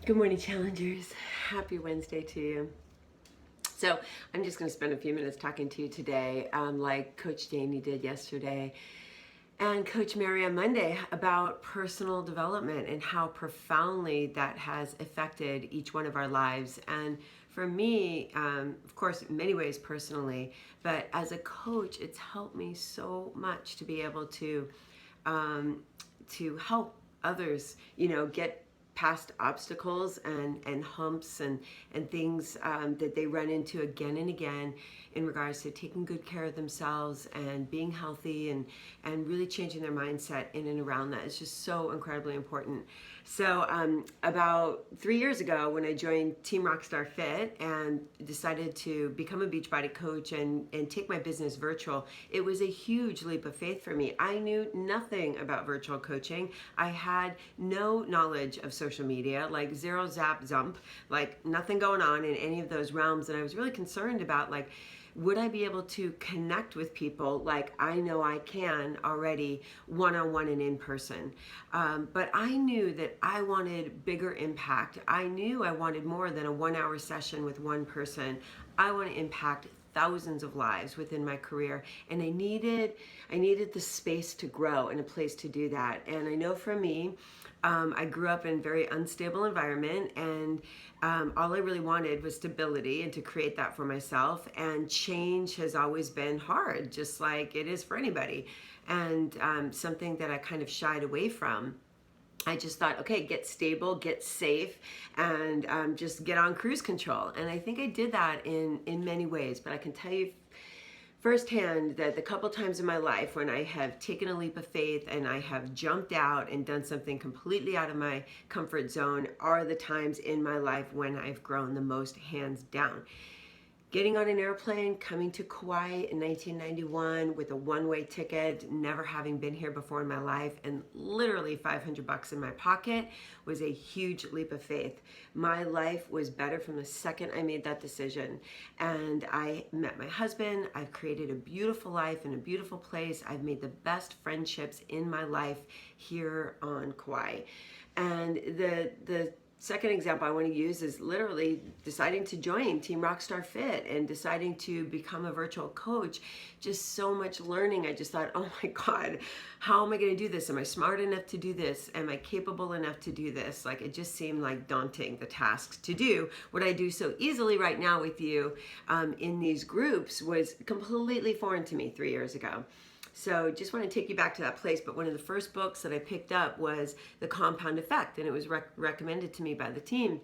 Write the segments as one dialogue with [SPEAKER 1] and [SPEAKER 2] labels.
[SPEAKER 1] Good morning, challengers. Happy Wednesday to you. So I'm just going to spend a few minutes talking to you today, like Coach Danny did yesterday and Coach Mary on Monday, about personal development and how profoundly that has affected each one of our lives. And for me, of course, in many ways personally, but as a coach, it's helped me so much to be able to help others, get past obstacles and humps and things that they run into again and again in regards to taking good care of themselves and being healthy and really changing their mindset in and around that. It's just so incredibly important. So about 3 years ago, when I joined Team Rockstar Fit and decided to become a Beachbody coach and take my business virtual, it was a huge leap of faith for me. I knew nothing about virtual coaching. I had no knowledge of social media, like zero zap zump, like nothing going on in any of those realms. And I was really concerned about, like, would I be able to connect with people like I know I can already one-on-one and in person? But I knew that I wanted bigger impact. I knew I wanted more than a 1 hour session with one person. I want to impact thousands of lives within my career, and I needed the space to grow and a place to do that. And I know for me, I grew up in a very unstable environment, and all I really wanted was stability and to create that for myself. And change has always been hard, just like it is for anybody, and something that I kind of shied away from. I just thought, okay, get stable, get safe, and just get on cruise control. And I think I did that in many ways, but I can tell you firsthand that the couple times in my life when I have taken a leap of faith and I have jumped out and done something completely out of my comfort zone are the times in my life when I've grown the most, hands down. Getting on an airplane, coming to Kauai in 1991 with a one-way ticket, never having been here before in my life, and literally $500 in my pocket was a huge leap of faith. My life was better from the second I made that decision. And I met my husband. I've created a beautiful life in a beautiful place. I've made the best friendships in my life here on Kauai. And the second example I want to use is literally deciding to join Team Rockstar Fit and deciding to become a virtual coach. Just so much learning. I just thought, oh my God, how am I going to do this? Am I smart enough to do this? Am I capable enough to do this? Like, it just seemed like daunting, the tasks to do. What I do so easily right now with you in these groups was completely foreign to me 3 years ago. So just want to take you back to that place. But one of the first books that I picked up was The Compound Effect, and it was recommended to me by the team.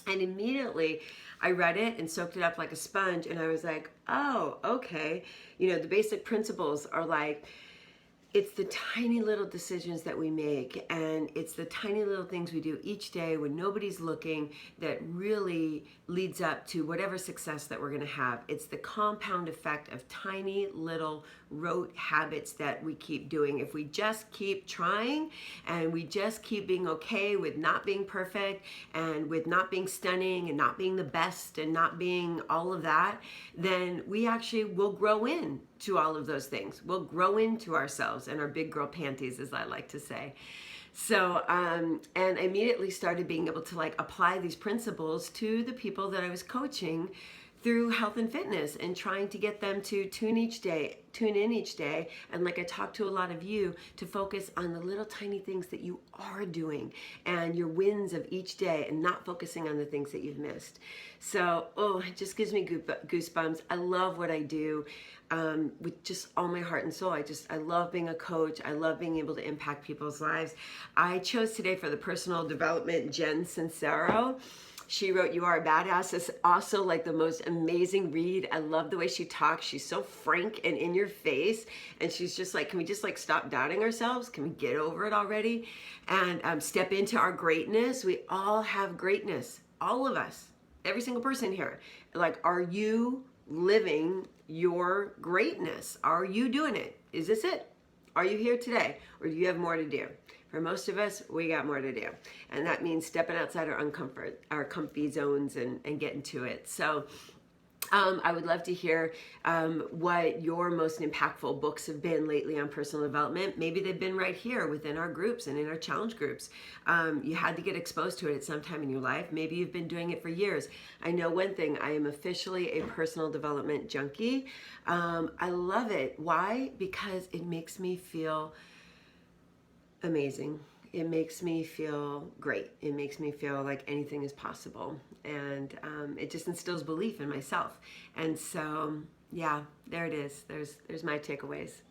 [SPEAKER 1] And immediately I read it and soaked it up like a sponge, and I was like, oh, okay. The basic principles are like, it's the tiny little decisions that we make, and it's the tiny little things we do each day when nobody's looking that really leads up to whatever success that we're going to have. It's the compound effect of tiny little rote habits that we keep doing. If we just keep trying and we just keep being okay with not being perfect and with not being stunning and not being the best and not being all of that, then we actually will grow in to all of those things. We'll grow into ourselves and our big girl panties, as I like to say. So, and I immediately started being able to apply these principles to the people that I was coaching through health and fitness, and trying to get them to tune in each day. And like I talked to a lot of you, to focus on the little tiny things that you are doing and your wins of each day, and not focusing on the things that you've missed. So, it just gives me goosebumps. I love what I do with just all my heart and soul. I love being a coach. I love being able to impact people's lives. I chose today for the personal development Jen Sincero. She wrote You Are a Badass. It's also like the most amazing read. I love the way she talks. She's so frank and in your face. And she's just like, can we just stop doubting ourselves? Can we get over it already? And step into our greatness. We all have greatness. All of us. Every single person here. Are you living your greatness? Are you doing it? Is this it? Are you here today? Or do you have more to do? For most of us, we got more to do. And that means stepping outside our comfy zones and getting to it. So I would love to hear what your most impactful books have been lately on personal development. Maybe they've been right here within our groups and in our challenge groups. You had to get exposed to it at some time in your life. Maybe you've been doing it for years. I know one thing, I am officially a personal development junkie. I love it. Why? Because it makes me feel amazing. It makes me feel great. It makes me feel like anything is possible. And it just instills belief in myself. And so, yeah, there it is. There's my takeaways.